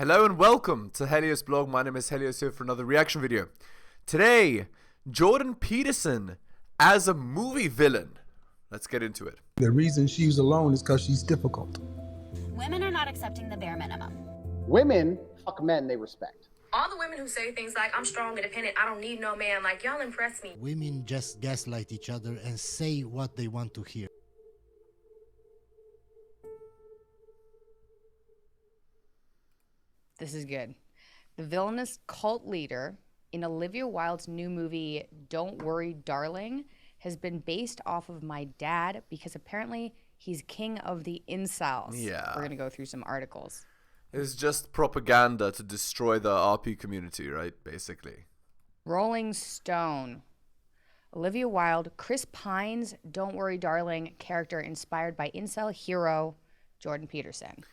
Hello and welcome to heliosblog. My name is Helios here for another reaction video. Today, Jordan Peterson as a movie villain. Let's get into it. The reason she's alone is because she's difficult. Women are not accepting the bare minimum. Women fuck men they respect. All the women who say things like, I'm strong, independent, I don't need no man, like, y'all impress me. Women just gaslight each other and say what they want to hear. This is good. The villainous cult leader in Olivia Wilde's new movie, Don't Worry, Darling, has been based off of my dad because apparently he's king of the incels. Yeah. We're going to go through some articles. It's just propaganda to destroy the RP community, right? Basically. Rolling Stone. Olivia Wilde, Chris Pine's Don't Worry, Darling character inspired by incel hero Jordan Peterson.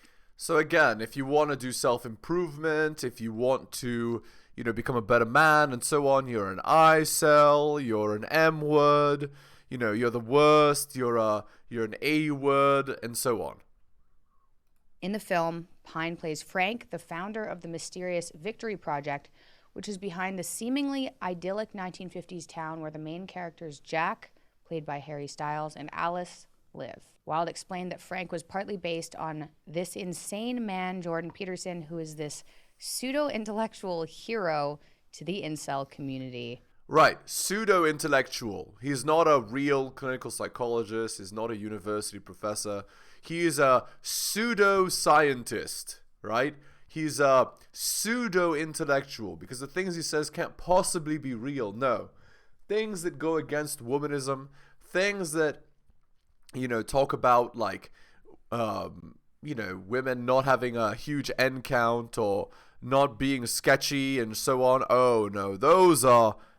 So again, if you want to do self-improvement, if you want to, become a better man and so on, you're an I cell, you're an M word, you're the worst, you're an A word, and so on. In the film, Pine plays Frank, the founder of the mysterious Victory Project, which is behind the seemingly idyllic 1950s town where the main characters Jack, played by Harry Styles, and Alice live. Wilde explained that Frank was partly based on this insane man, Jordan Peterson, who is this pseudo-intellectual hero to the incel community. Right, pseudo-intellectual. He's not a real clinical psychologist. He's not a university professor. He is a pseudo-scientist, right? He's a pseudo-intellectual because the things he says can't possibly be real. No. Things that go against womanism, things that talk about women not having a huge end count or not being sketchy and so on. Oh no,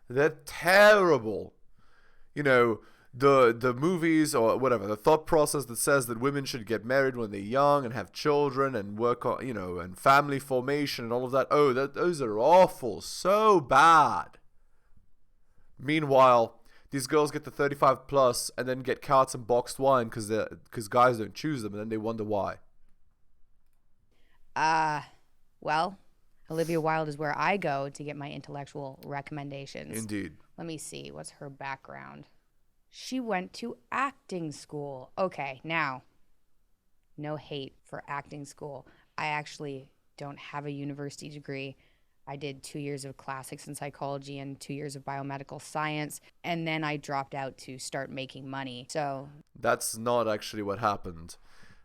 they're terrible. The movies or whatever, the thought process that says that women should get married when they're young and have children and work on, and family formation and all of that. Oh, those are awful, so bad. Meanwhile, these girls get to 35 plus and then get carts and boxed wine because guys don't choose them, and then they wonder why. Well, Olivia Wilde is where I go to get my intellectual recommendations. Indeed. Let me see. What's her background? She went to acting school. Okay, now, no hate for acting school. I actually don't have a university degree. I did 2 years of classics and psychology and 2 years of biomedical science, and then I dropped out to start making money. So that's not actually what happened.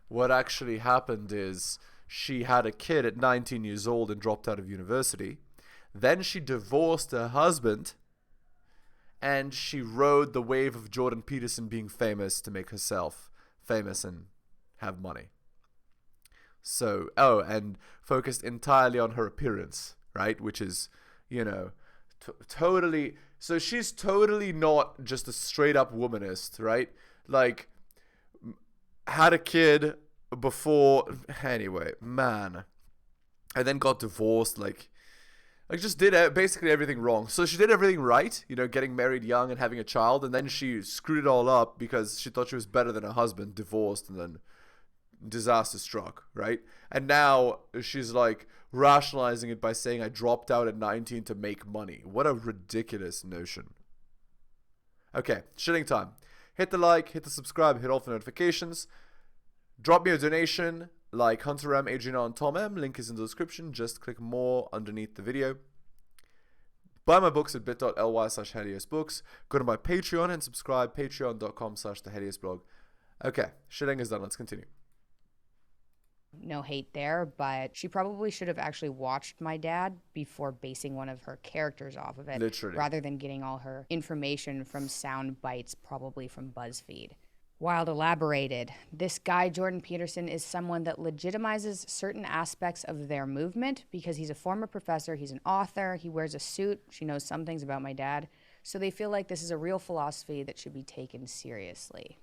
What actually happened is she had a kid at 19 years old and dropped out of university. Then she divorced her husband, and she rode the wave of Jordan Peterson being famous to make herself famous and have money. So, and focused entirely on her appearance. Right, which is, totally. So she's totally not just a straight up womanist, right? Like, had a kid before. Anyway, man, and then got divorced. Like just did basically everything wrong. So she did everything right, getting married young and having a child, and then she screwed it all up because she thought she was better than her husband, divorced, and then disaster struck, right? And now she's like rationalizing it by saying I dropped out at 19 to make money. What a ridiculous notion. Okay, shitting time. Hit the like, hit the subscribe, hit all the notifications. Drop me a donation like Hunter M, Adriana, and Tom M. Link is in the description. Just click more underneath the video. Buy my books at bit.ly/heliosbooks. Go to my Patreon and subscribe, patreon.com/theheliosblog. Okay, shitting is done. Let's continue. no hate there, but she probably should have actually watched my dad before basing one of her characters off of it. Literally. Rather than getting all her information from sound bites, probably from BuzzFeed. Wilde elaborated, this guy, Jordan Peterson, is someone that legitimizes certain aspects of their movement because he's a former professor, he's an author, he wears a suit, she knows some things about my dad, so they feel like this is a real philosophy that should be taken seriously.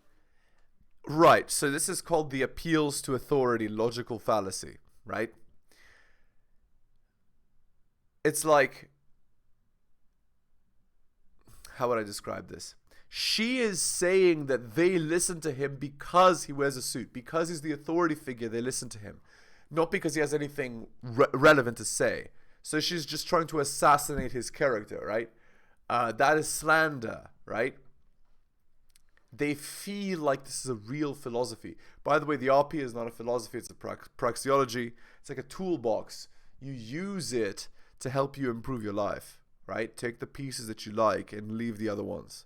Right, so this is called the appeals to authority logical fallacy, right? It's like, how would I describe this? She is saying that they listen to him because he wears a suit, because he's the authority figure, they listen to him. not because he has anything relevant to say. So she's just trying to assassinate his character, right? That is slander, right? They feel like this is a real philosophy. By the way, the RP is not a philosophy, it's a praxeology. It's like a toolbox. You use it to help you improve your life, right? Take the pieces that you like and leave the other ones.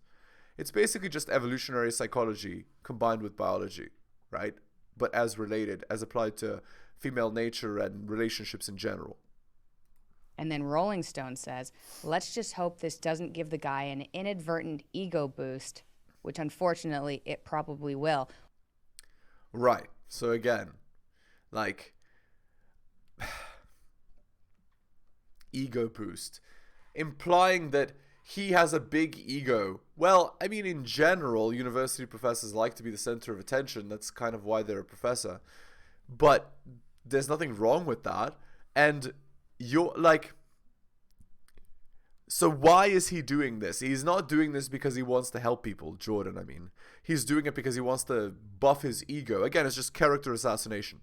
It's basically just evolutionary psychology combined with biology, right? But as related, as applied to female nature and relationships in general. And then Rolling Stone says, let's just hope this doesn't give the guy an inadvertent ego boost, which unfortunately it probably will. Right. So again, like, ego boost, implying that he has a big ego. Well, I mean, in general, university professors like to be the center of attention. That's kind of why they're a professor. But there's nothing wrong with that. And you're like, so why is he doing this? He's not doing this because he wants to help people, Jordan, I mean. He's doing it because he wants to buff his ego. Again, it's just character assassination.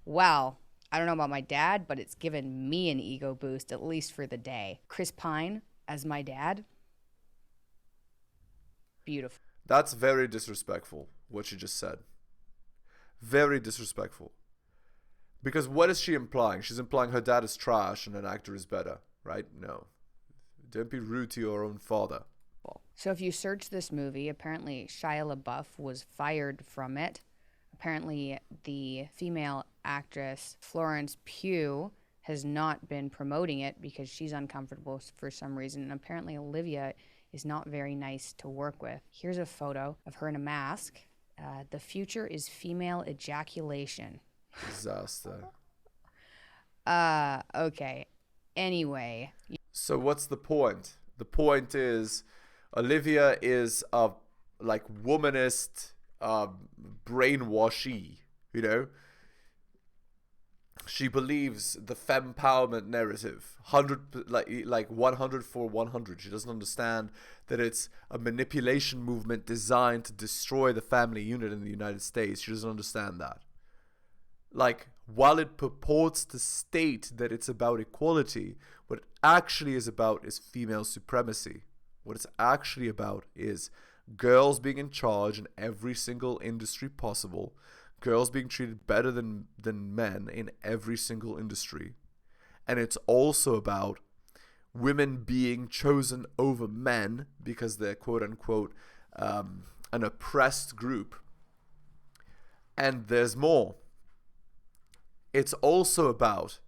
Wow. I don't know about my dad, but it's given me an ego boost, at least for the day. Chris Pine as my dad. Beautiful. That's very disrespectful, what you just said. Very disrespectful. Because what is she implying? She's implying her dad is trash and an actor is better, right? No. Don't be rude to your own father. So if you search this movie, apparently Shia LaBeouf was fired from it. Apparently the female actress Florence Pugh has not been promoting it because she's uncomfortable for some reason. And apparently Olivia is not very nice to work with. Here's a photo of her in a mask. The future is female ejaculation. Disaster. Okay. Anyway. So what's the point? The point is Olivia is a like womanist, brainwashy, you know? She believes the fempowerment narrative, 100 for 100. She doesn't understand that it's a manipulation movement designed to destroy the family unit in the United States. She doesn't understand that. Like, while it purports to state that it's about equality, what it actually is about is female supremacy. What it's actually about is girls being in charge in every single industry possible, girls being treated better than men in every single industry. And it's also about women being chosen over men because they're quote-unquote an oppressed group. And there's more. It's also about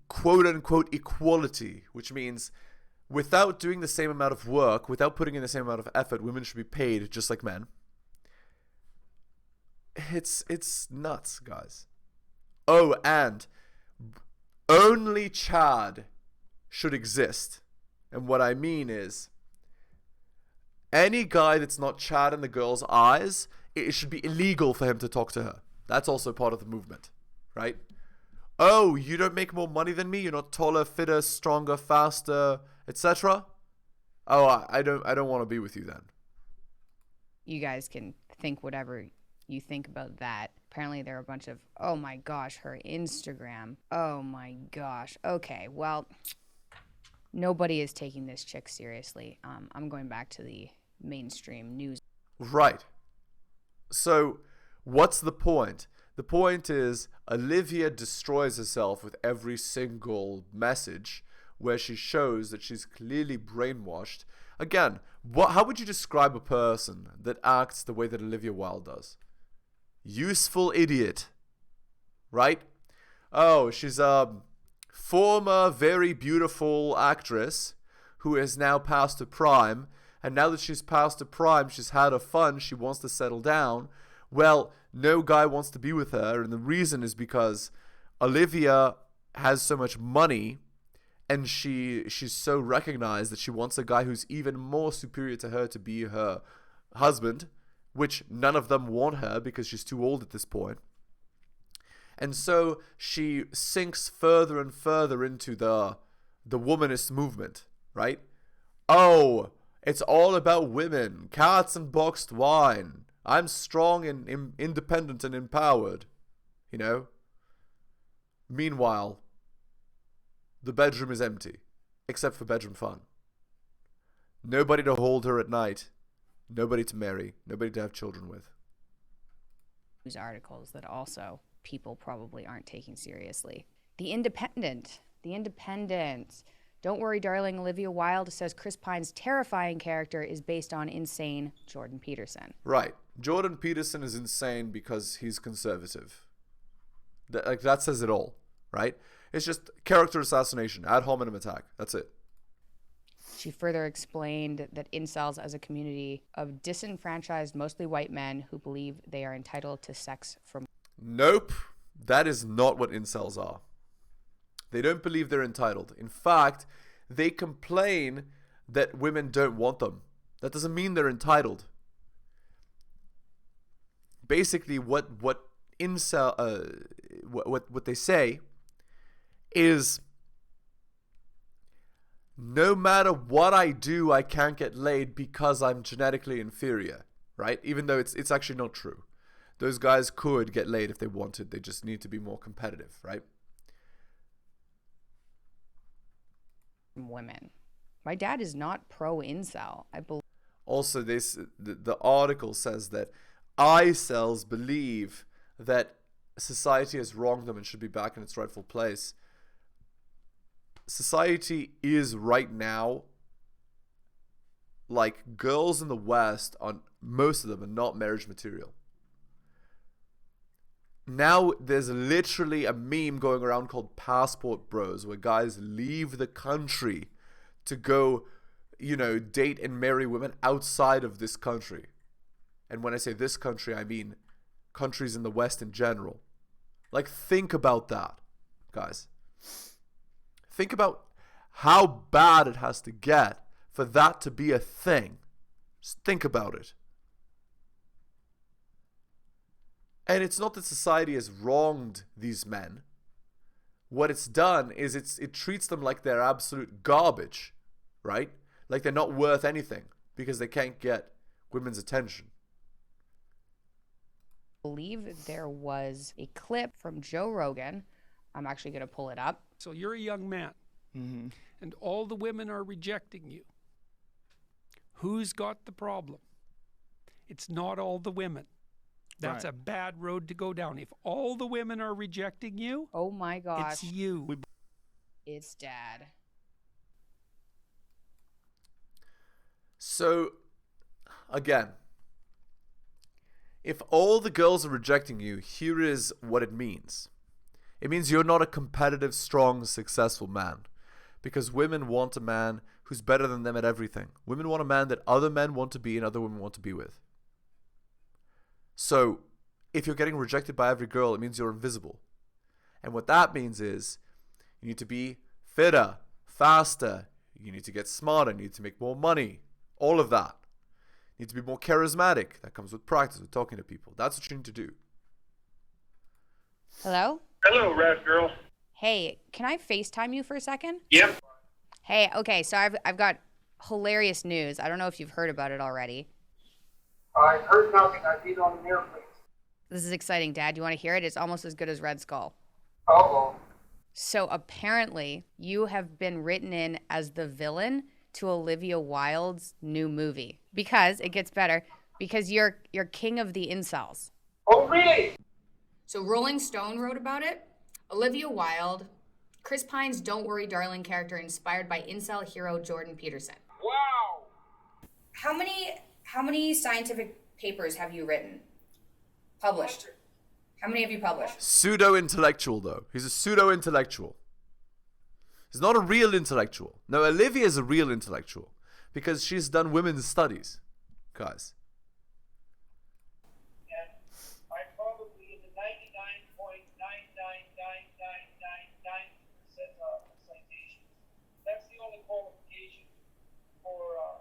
quote-unquote equality, which means without doing the same amount of work, without putting in the same amount of effort, women should be paid just like men. It's nuts, guys. Oh, and only Chad should exist. And what I mean is, any guy that's not Chad in the girl's eyes, it should be illegal for him to talk to her. That's also part of the movement, right? Oh, you don't make more money than me? You're not taller, fitter, stronger, faster, etc.? Oh, I don't want to be with you then. You guys can think whatever you think about that. Apparently there are a bunch of, oh my gosh, her Instagram. Oh my gosh. Okay, well, nobody is taking this chick seriously. I'm going back to the mainstream news. Right. So, what's the point? The point is Olivia destroys herself with every single message where she shows that she's clearly brainwashed. Again, how would you describe a person that acts the way that Olivia Wilde does? Useful idiot, right? Oh, she's a former very beautiful actress who is now past her prime, and now that she's past her prime, she's had her fun, she wants to settle down. Well, no guy wants to be with her, and the reason is because Olivia has so much money, and she's so recognized that she wants a guy who's even more superior to her to be her husband, which none of them want her because she's too old at this point. And so she sinks further and further into the womanist movement, right? Oh, it's all about women, cats and boxed wine. I'm strong and independent and empowered. you know? Meanwhile, the bedroom is empty, except for bedroom fun. Nobody to hold her at night, nobody to marry, nobody to have children with. News articles that also people probably aren't taking seriously. The Independent. Don't worry, darling. Olivia Wilde says Chris Pine's terrifying character is based on insane Jordan Peterson. Right. Jordan Peterson is insane because he's conservative. That says it all, right? It's just character assassination, ad hominem attack. That's it. She further explained that incels as a community of disenfranchised, mostly white men who believe they are entitled to sex from... Nope. That is not what incels are. They don't believe they're entitled. In fact, they complain that women don't want them. That doesn't mean they're entitled. Basically, what they say is, no matter what I do, I can't get laid because I'm genetically inferior, right? Even though it's actually not true. Those guys could get laid if they wanted. They just need to be more competitive, right? Women. My dad is not pro-incel. I believe. Also, the article says that I-cells believe that society has wronged them and should be back in its rightful place. Society is right now, like, girls in the West, most of them are not marriage material. Now there's literally a meme going around called Passport Bros, where guys leave the country to go, date and marry women outside of this country. And when I say this country, I mean countries in the West in general. Like, think about that, guys. Think about how bad it has to get for that to be a thing. Just think about it. And it's not that society has wronged these men. What it's done is it treats them like they're absolute garbage, right? Like they're not worth anything because they can't get women's attention. I believe there was a clip from Joe Rogan. I'm actually going to pull it up. So you're a young man, and all the women are rejecting you. Who's got the problem? It's not all the women. That's a bad road to go down. If all the women are rejecting you, oh my gosh, it's you. It's dad. So, again, if all the girls are rejecting you, here is what it means. It means you're not a competitive, strong, successful man. Because women want a man who's better than them at everything. Women want a man that other men want to be and other women want to be with. So, if you're getting rejected by every girl, it means you're invisible. And what that means is, you need to be fitter, faster, you need to get smarter, you need to make more money. All of that. You need to be more charismatic. That comes with practice, with talking to people. That's what you need to do. Hello? Hello, Red Girl. Hey, can I FaceTime you for a second? Yep. Hey, okay, so I've got hilarious news. I don't know if you've heard about it already. I've heard nothing. I've been on an airplane. This is exciting, Dad. You want to hear it? It's almost as good as Red Skull. Uh-oh. So apparently, you have been written in as the villain to Olivia Wilde's new movie. Because, it gets better, because you're king of the incels. Oh, really? So Rolling Stone wrote about it. Olivia Wilde, Chris Pine's Don't Worry Darling character inspired by incel hero Jordan Peterson. Wow. How many scientific papers have you written? Published? How many have you published? Pseudo-intellectual, though. He's a pseudo-intellectual. He's not a real intellectual. No, Olivia is a real intellectual because she's done women's studies, guys. I'm probably in the 99.9999999% of citations. That's the only qualification for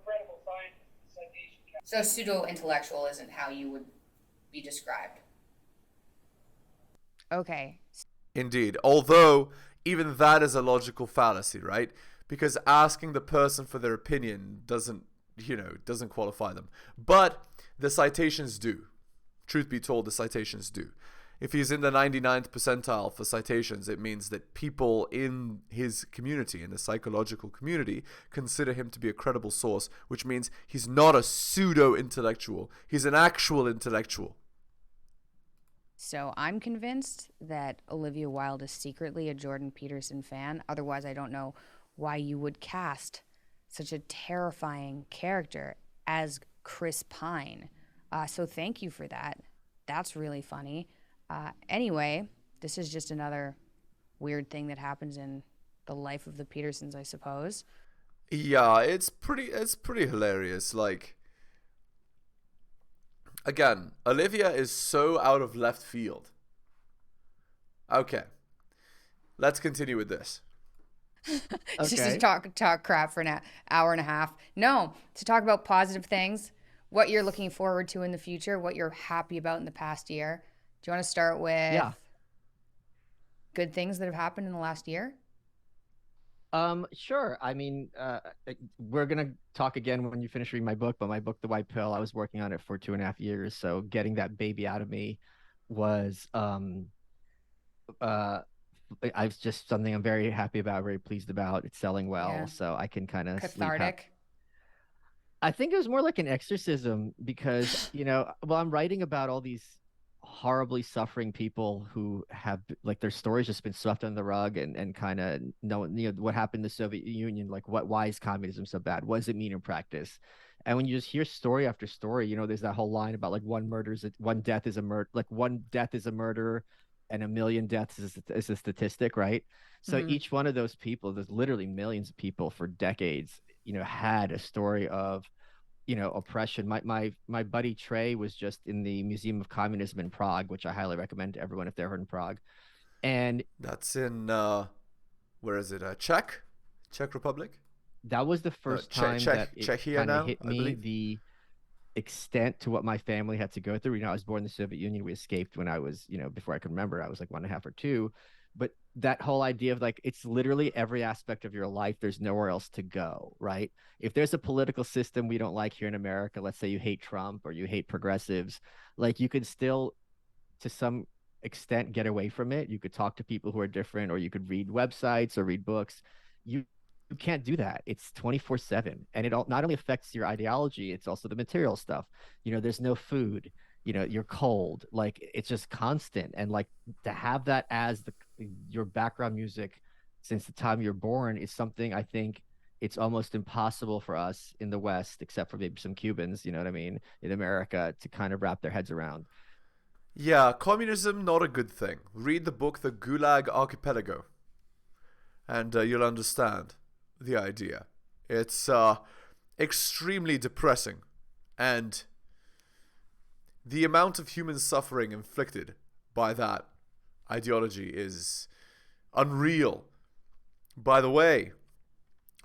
credible science, citation count. So pseudo-intellectual isn't how you would be described. Okay. Indeed. Although, even that is a logical fallacy, right? Because asking the person for their opinion doesn't qualify them. But the citations do. Truth be told, the citations do. If he's in the 99th percentile for citations, it means that people in his community, in the psychological community, consider him to be a credible source, which means he's not a pseudo-intellectual. He's an actual intellectual. So I'm convinced that Olivia Wilde is secretly a Jordan Peterson fan. Otherwise, I don't know why you would cast such a terrifying character as Chris Pine. So thank you for that. That's really funny. Anyway, this is just another weird thing that happens in the life of the Petersons, I suppose. Yeah, it's pretty hilarious. Like, again, Olivia is so out of left field. Okay, let's continue with this. Just to talk crap for an hour and a half. No, to talk about positive things, what you're looking forward to in the future, what you're happy about in the past year. Do you want to start with good things that have happened in the last year? Sure. I mean, we're gonna talk again when you finish reading my book, but my book, The White Pill, I was working on it for 2.5 years. So getting that baby out of me was I was just something I'm very happy about, very pleased about. It's selling well, so I can kind of cathartic. I think it was more like an exorcism because, I'm writing about all these horribly suffering people who have like their stories just been swept under the rug and kind of what happened in the Soviet Union, like why is communism so bad? What does it mean in practice? And when you just hear story after story, there's that whole line about like one death is a murder and 1 million deaths is a statistic, right? So each one of those people, there's literally millions of people for decades, had a story of oppression. My buddy Trey was just in the Museum of Communism in Prague, which I highly recommend to everyone if they're in Prague. And that's in where is it? Czech Republic. That was the first time that it kind of hit me, the extent to what my family had to go through. I was born in the Soviet Union. We escaped when I was, before I could remember, I was like 1.5 or 2. But that whole idea of like, it's literally every aspect of your life. There's nowhere else to go, right? If there's a political system we don't like here in America, let's say you hate Trump or you hate progressives, like you could still, to some extent, get away from it. You could talk to people who are different, or you could read websites or read books. You can't do that. It's 24/7. And it not only affects your ideology, it's also the material stuff. There's no food. You're cold. Like it's just constant. And like to have that as your background music since the time you're born is something I think it's almost impossible for us in the West, except for maybe some Cubans, you know what I mean, in America, to kind of wrap their heads around. Yeah, communism, not a good thing. Read the book The Gulag Archipelago, and you'll understand the idea. It's extremely depressing, and the amount of human suffering inflicted by that ideology is unreal. By the way,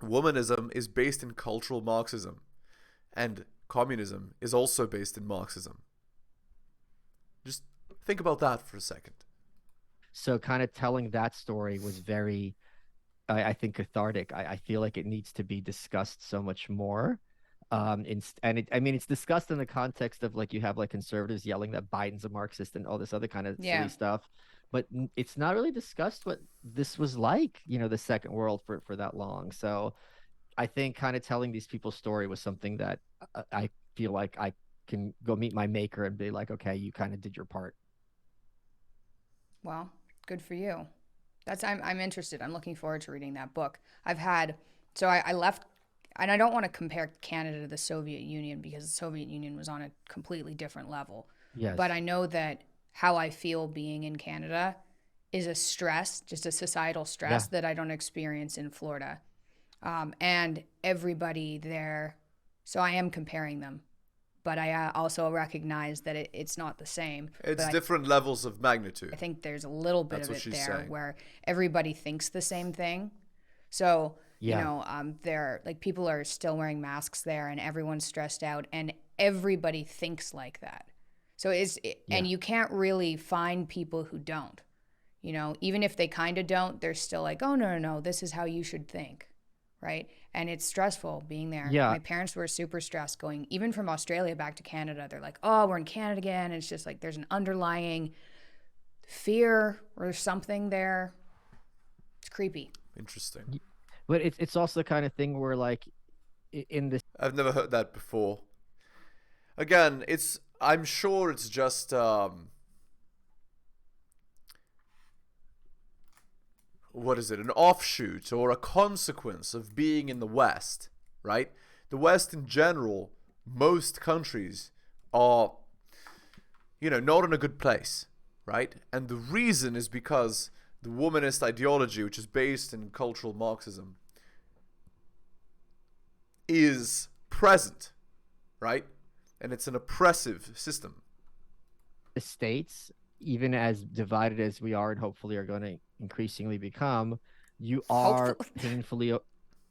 womanism is based in cultural Marxism, and communism is also based in Marxism. Just think about that for a second. So kind of telling that story was very, I think, cathartic. I feel like it needs to be discussed so much more. It's discussed in the context of like you have like conservatives yelling that Biden's a Marxist and all this other kind of silly stuff, but it's not really discussed what this was like, the Second World for that long. So I think kind of telling these people's story was something that I feel like I can go meet my maker and be like, okay, you kind of did your part. Well, good for you. I'm interested. I'm looking forward to reading that book. I left, and I don't want to compare Canada to the Soviet Union because the Soviet Union was on a completely different level. Yes. But I know that how I feel being in Canada is a stress, just a societal stress that I don't experience in Florida. And everybody there, so I am comparing them. But I also recognize that it's not the same. It's different levels of magnitude. I think there's a little bit of it there saying. where everybody thinks the same thing. So, they're like people are still wearing masks there and everyone's stressed out and everybody thinks like that. So and you can't really find people who don't. Even if they kind of don't, they're still like, oh, no, this is how you should think. Right. And it's stressful being there. Yeah. My parents were super stressed going, even from Australia back to Canada. They're like, oh, we're in Canada again. And it's just like there's an underlying fear or something there. It's creepy. Interesting. But it's also the kind of thing where, like, in this, I've never heard that before. Again, I'm sure it's just what is it? An offshoot or a consequence of being in the West, right? The West in general, most countries are, not in a good place, right? And the reason is because the womanist ideology, which is based in cultural Marxism, is present, right? And it's an oppressive system. the states, even as divided as we are and hopefully are going to increasingly become, you are painfully,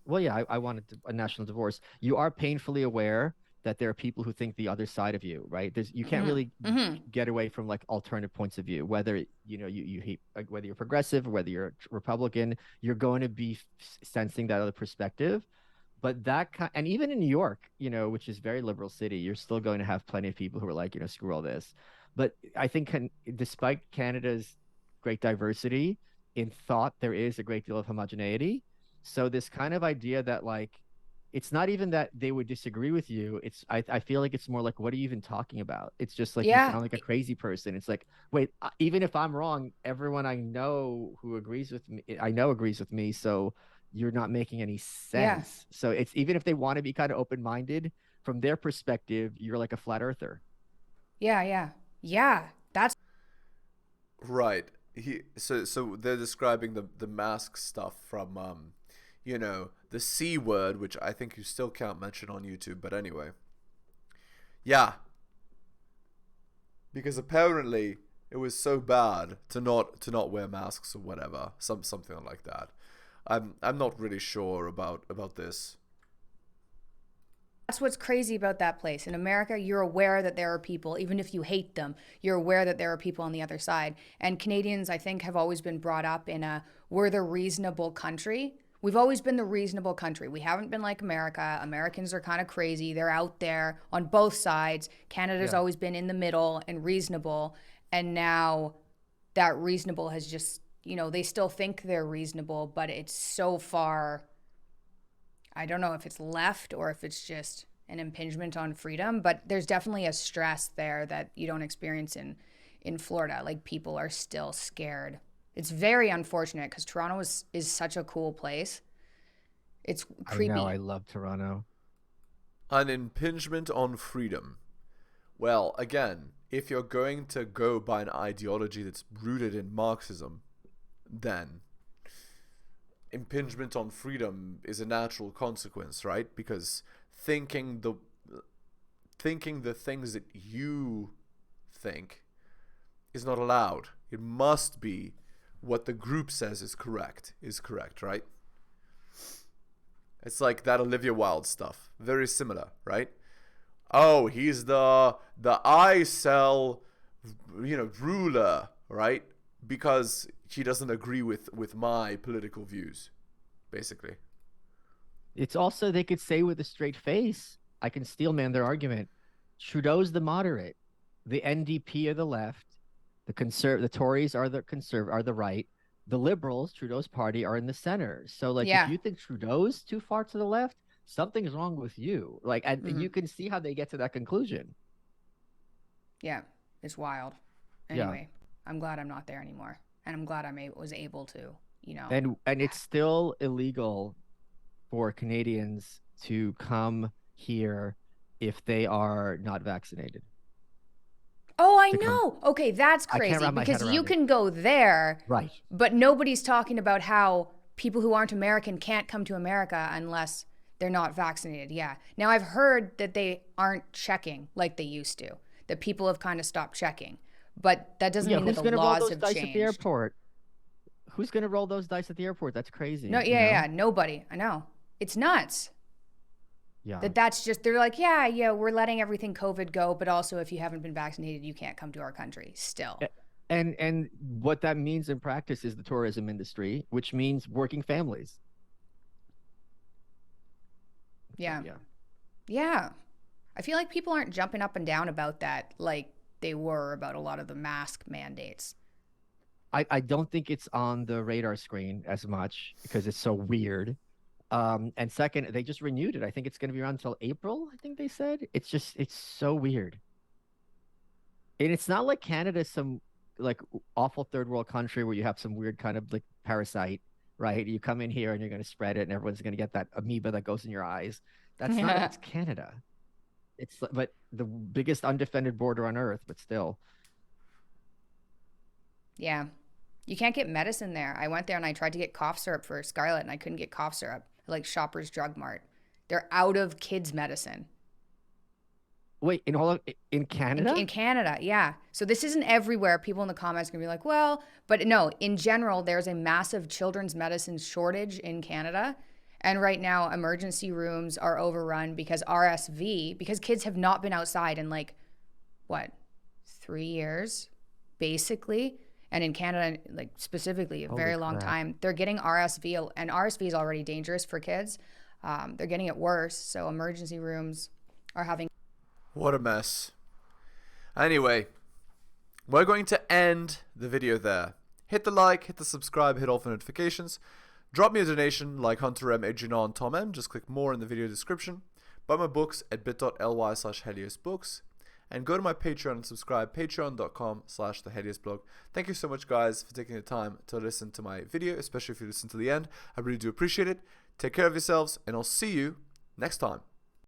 well, yeah, I wanted a national divorce. You are painfully aware that there are people who think the other side of you, right? You can't really get away from like alternative points of view, whether you hate, like, whether you're progressive or whether you're Republican, you're going to be sensing that other perspective. But and even in New York, which is a very liberal city, you're still going to have plenty of people who are like, screw all this. But I think despite Canada's great diversity in thought, there is a great deal of homogeneity. So this kind of idea that, like, it's not even that they would disagree with you. I feel like it's more like, what are you even talking about? It's just like, you sound like a crazy person. It's like, wait, even if I'm wrong, everyone I know who agrees with me. So you're not making any sense. So it's, even if they want to be kind of open-minded, from their perspective, you're like a flat earther. Yeah. That's right. So they're describing the mask stuff from the C word, which I think you still can't mention on YouTube, but anyway. Yeah. Because apparently it was so bad to not wear masks or whatever, something like that. I'm not really sure about this. That's what's crazy about that place. In America, you're aware that there are people, even if you hate them, you're aware that there are people on the other side. And Canadians, I think, have always been brought up in we're the reasonable country. We've always been the reasonable country. We haven't been like America. Americans are kind of crazy. They're out there on both sides. Canada's always been in the middle and reasonable. And now that reasonable has just, they still think they're reasonable, but it's so far, I don't know if it's left or if it's just an impingement on freedom, but there's definitely a stress there that you don't experience in Florida. Like, people are still scared. It's very unfortunate because Toronto is such a cool place. It's creepy. I know, I love Toronto. An impingement on freedom. Well, again, if you're going to go by an ideology that's rooted in Marxism, then impingement on freedom is a natural consequence, right? Because thinking the things that you think is not allowed. It must be what the group says is correct, right? It's like that Olivia Wilde stuff. Very similar, right? Oh, he's the I cell, ruler, right? Because he doesn't agree with my political views, basically. It's also, they could say with a straight face, I can steelman their argument, Trudeau's the moderate, the NDP are the left, the Tories are the right, the Liberals, Trudeau's party, are in the center. So, like, if you think Trudeau's too far to the left, something's wrong with you. Like, and you can see how they get to that conclusion. Yeah, it's wild. Anyway, I'm glad I'm not there anymore, and I'm glad I was able to, And it's still illegal for Canadians to come here if they are not vaccinated. Oh, I know. Okay, that's crazy because you can go there, right? But nobody's talking about how people who aren't American can't come to America unless they're not vaccinated. Yeah. Now, I've heard that they aren't checking like they used to, that people have kind of stopped checking. But that doesn't mean that the laws have changed. At the airport? Who's going to roll those dice at the airport? That's crazy. No, nobody. I know. It's nuts. Yeah. That's just, they're like, we're letting everything COVID go, but also if you haven't been vaccinated, you can't come to our country still. And what that means in practice is the tourism industry, which means working families. Yeah. I feel like people aren't jumping up and down about that like they were about a lot of the mask mandates. I don't think it's on the radar screen as much because it's so weird. And second, they just renewed it. I think it's going to be around until April, I think they said. It's so weird. And it's not like Canada's some like awful third world country where you have some weird kind of like parasite, right? You come in here and you're going to spread it and everyone's going to get that amoeba that goes in your eyes. That's not, it's Canada. It's, but the biggest undefended border on earth, but still. Yeah. You can't get medicine there. I went there and I tried to get cough syrup for Scarlett and I couldn't get cough syrup. Like Shoppers Drug Mart. They're out of kids' medicine. Wait, in Canada? In Canada, yeah. So this isn't everywhere. People in the comments are going to be like, well, but no, in general, there's a massive children's medicine shortage in Canada. And right now, emergency rooms are overrun because RSV, because kids have not been outside in like, what, 3 years, basically. And in Canada, like specifically, a very long time, they're getting RSV, and RSV is already dangerous for kids. They're getting it worse. So emergency rooms are having. What a mess. Anyway, we're going to end the video there. Hit the like, hit the subscribe, hit all the notifications. Drop me a donation like Hunter M, Adrian and Tom M. Just click more in the video description. Buy my books at bit.ly/heliosbooks. And go to my Patreon and subscribe, patreon.com/theheliosblog. Thank you so much, guys, for taking the time to listen to my video, especially if you listen to the end. I really do appreciate it. Take care of yourselves, and I'll see you next time.